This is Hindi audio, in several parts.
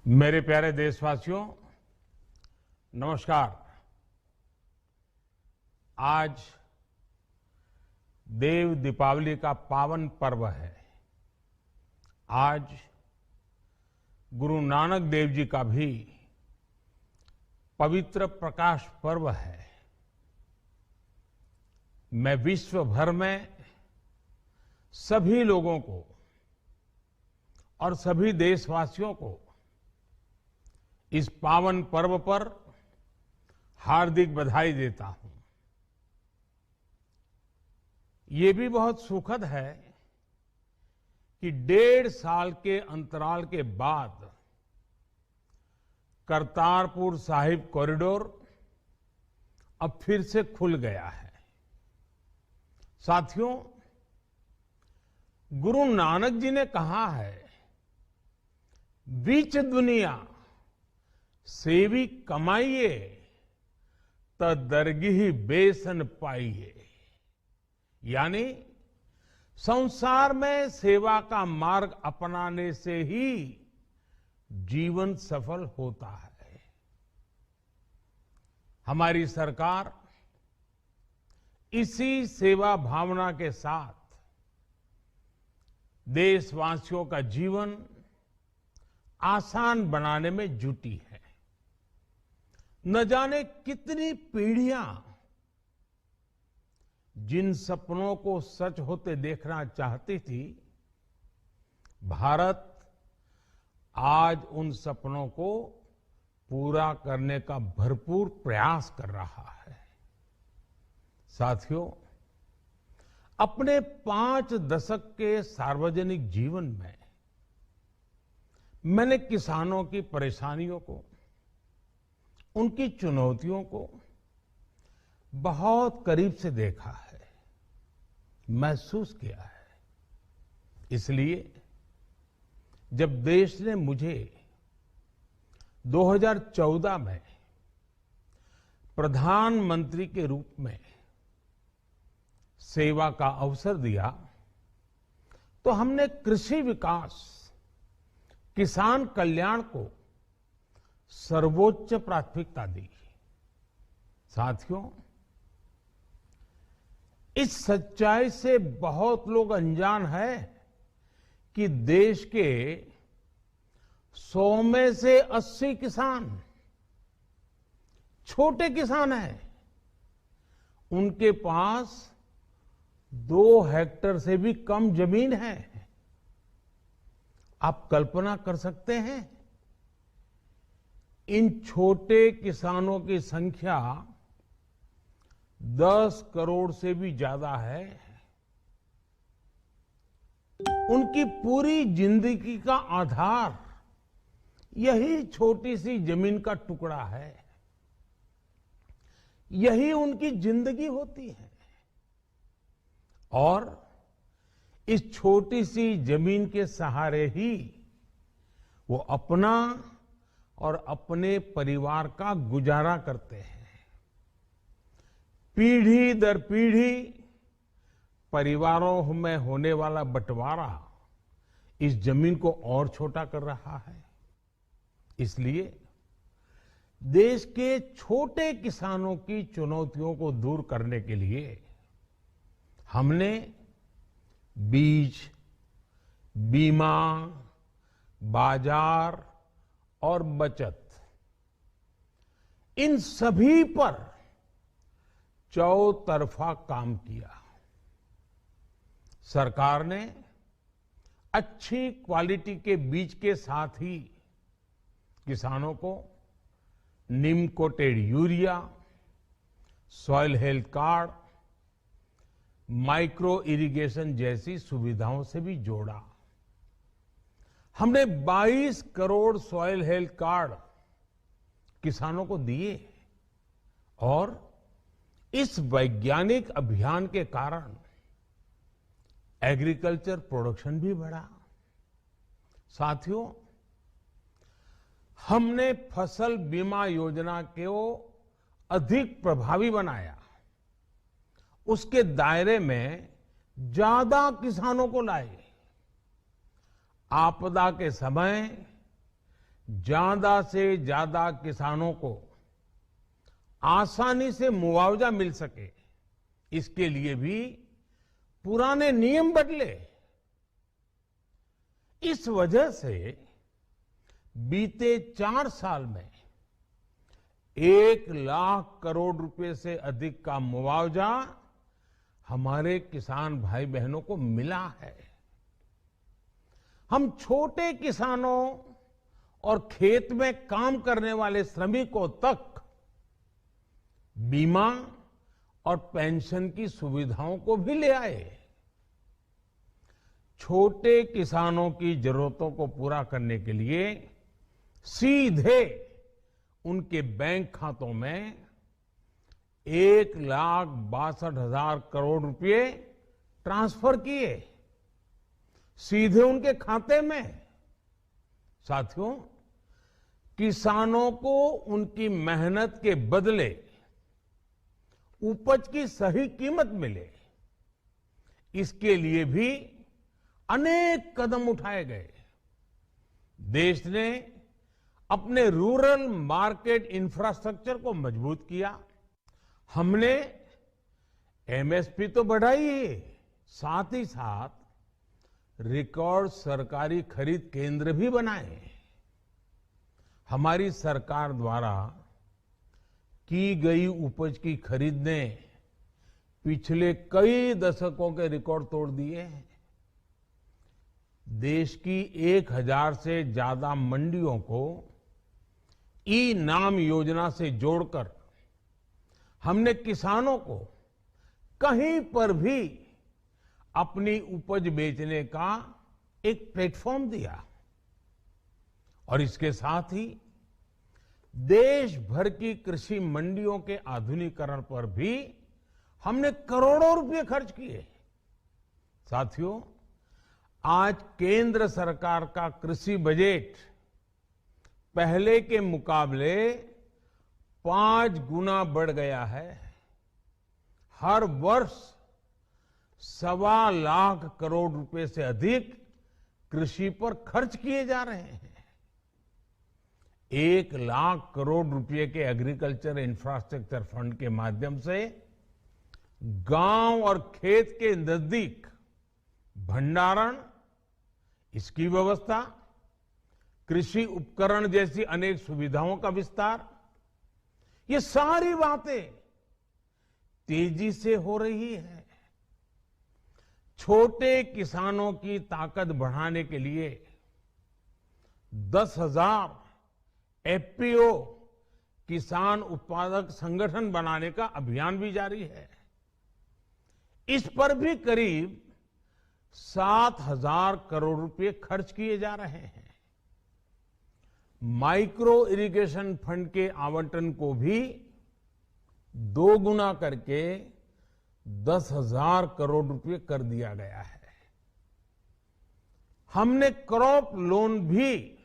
मेरे प्यारे देशवासियों, नमस्कार। आज देव दीपावली का पावन पर्व है। आज गुरु नानक देव जी का भी पवित्र प्रकाश पर्व है। मैं विश्व भर में सभी लोगों को और सभी देशवासियों को इस पावन पर्व पर हार्दिक बधाई देता हूं। ये भी बहुत सुखद है कि 1.5 साल के अंतराल के बाद करतारपुर साहिब कॉरिडोर अब फिर से खुल गया है। साथियों, गुरु नानक जी ने कहा है, बीच दुनिया सेवी कमाइए त दरगिही बेसन पाइए। यानी संसार में सेवा का मार्ग अपनाने से ही जीवन सफल होता है। हमारी सरकार इसी सेवा भावना के साथ देशवासियों का जीवन आसान बनाने में जुटी है। न जाने कितनी पीढ़ियां जिन सपनों को सच होते देखना चाहती थी, भारत आज उन सपनों को पूरा करने का भरपूर प्रयास कर रहा है। साथियों, अपने 5 दशक के सार्वजनिक जीवन में मैंने किसानों की परेशानियों को, उनकी चुनौतियों को बहुत करीब से देखा है, महसूस किया है। इसलिए जब देश ने मुझे 2014 में प्रधानमंत्री के रूप में सेवा का अवसर दिया, तो हमने कृषि विकास, किसान कल्याण को सर्वोच्च प्राथमिकता दी। साथियों, इस सच्चाई से बहुत लोग अनजान हैं कि देश के 100 में से 80 किसान छोटे किसान हैं। उनके पास 2 हेक्टेयर से भी कम जमीन है। आप कल्पना कर सकते हैं, इन छोटे किसानों की संख्या 10 करोड़ से भी ज्यादा है। उनकी पूरी जिंदगी का आधार यही छोटी सी जमीन का टुकड़ा है। यही उनकी जिंदगी होती है। और इस छोटी सी जमीन के सहारे ही वो अपना और अपने परिवार का गुजारा करते हैं। पीढ़ी दर पीढ़ी परिवारों में होने वाला बंटवारा इस जमीन को और छोटा कर रहा है। इसलिए देश के छोटे किसानों की चुनौतियों को दूर करने के लिए हमने बीज, बीमा, बाजार और बचत, इन सभी पर चौतरफा काम किया। सरकार ने अच्छी क्वालिटी के बीज के साथ ही किसानों को neem coated urea, soil health card, micro irrigation जैसी सुविधाओं से भी जोड़ा। हमने 22 करोड़ सॉइल हेल्थ कार्ड किसानों को दिए और इस वैज्ञानिक अभियान के कारण एग्रीकल्चर प्रोडक्शन भी बढ़ा। साथियों, हमने फसल बीमा योजना को अधिक प्रभावी बनाया। उसके दायरे में ज्यादा किसानों को लाए। आपदा के समय ज्यादा से ज्यादा किसानों को आसानी से मुआवजा मिल सके, इसके लिए भी पुराने नियम बदले। इस वजह से बीते 4 साल में 1 लाख करोड़ रुपए से अधिक का मुआवजा हमारे किसान भाई बहनों को मिला है। हम छोटे किसानों और खेत में काम करने वाले श्रमिकों तक बीमा और पेंशन की सुविधाओं को भी ले आए। छोटे किसानों की जरूरतों को पूरा करने के लिए सीधे उनके बैंक खातों में 1,62,000 करोड़ रुपए ट्रांसफर किए, सीधे उनके खाते में। साथियों, किसानों को उनकी मेहनत के बदले उपज की सही कीमत मिले, इसके लिए भी अनेक कदम उठाए गए। देश ने अपने रूरल मार्केट इंफ्रास्ट्रक्चर को मजबूत किया। हमने एमएसपी तो बढ़ाई है, साथ ही साथ रिकॉर्ड सरकारी खरीद केंद्र भी बनाए। हमारी सरकार द्वारा की गई उपज की खरीद ने पिछले कई दशकों के रिकॉर्ड तोड़ दिए हैं। देश की 1000 से ज्यादा मंडियों को ई नाम योजना से जोड़कर हमने किसानों को कहीं पर भी अपनी उपज बेचने का एक प्लेटफॉर्म दिया। और इसके साथ ही देश भर की कृषि मंडियों के आधुनिकीकरण पर भी हमने करोड़ों रुपए खर्च किए। साथियों, आज केंद्र सरकार का कृषि बजट पहले के मुकाबले 5 गुना बढ़ गया है। हर वर्ष 1.25 लाख करोड़ रुपए से अधिक कृषि पर खर्च किए जा रहे हैं। 1 लाख करोड़ रुपए के एग्रीकल्चर इंफ्रास्ट्रक्चर फंड के माध्यम से गांव और खेत के नजदीक भंडारण, इसकी व्यवस्था, कृषि उपकरण जैसी अनेक सुविधाओं का विस्तार, ये सारी बातें तेजी से हो रही है। छोटे किसानों की ताकत बढ़ाने के लिए 10,000 एफपीओ किसान उत्पादक संगठन बनाने का अभियान भी जारी है। इस पर भी करीब 7,000 करोड़ रुपए खर्च किए जा रहे हैं। माइक्रो इरिगेशन फंड के आवंटन को भी 2 गुना करके 10,000 करोड़ रुपए कर दिया गया है। हमने क्रॉप लोन भी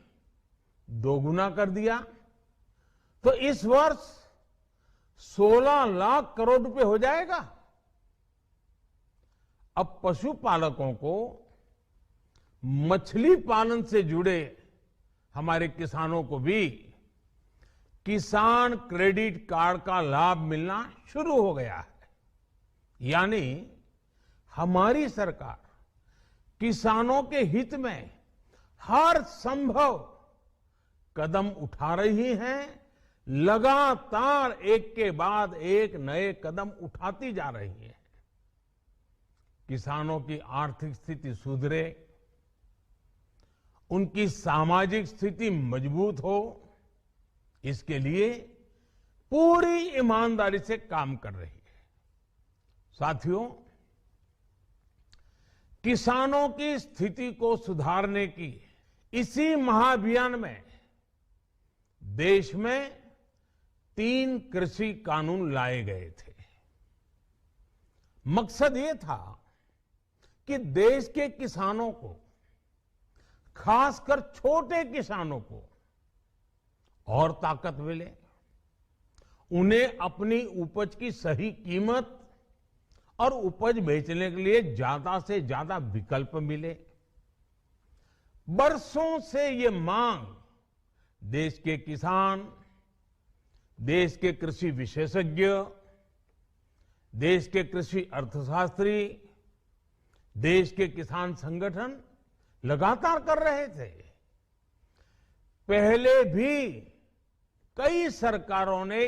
2 गुना कर दिया, तो इस वर्ष 16 लाख करोड़ रुपए हो जाएगा। अब पशुपालकों को मछली पालन से जुड़े हमारे किसानों को भी किसान क्रेडिट कार्ड का लाभ मिलना शुरू हो गया है। यानी हमारी सरकार किसानों के हित में हर संभव कदम उठा रही है, लगातार एक के बाद एक नए कदम उठाती जा रही है। किसानों की आर्थिक स्थिति सुधरे, उनकी सामाजिक स्थिति मजबूत हो, इसके लिए पूरी ईमानदारी से काम कर रही है। साथियों, किसानों की स्थिति को सुधारने की इसी महाअभियान में देश में 3 कृषि कानून लाए गए थे। मकसद ये था कि देश के किसानों को, खासकर छोटे किसानों को और ताकत मिले, उन्हें अपनी उपज की सही कीमत और उपज बेचने के लिए ज्यादा से ज्यादा विकल्प मिले। बरसों से ये मांग देश के किसान, देश के कृषि विशेषज्ञ, देश के कृषि अर्थशास्त्री, देश के किसान संगठन लगातार कर रहे थे। पहले भी कई सरकारों ने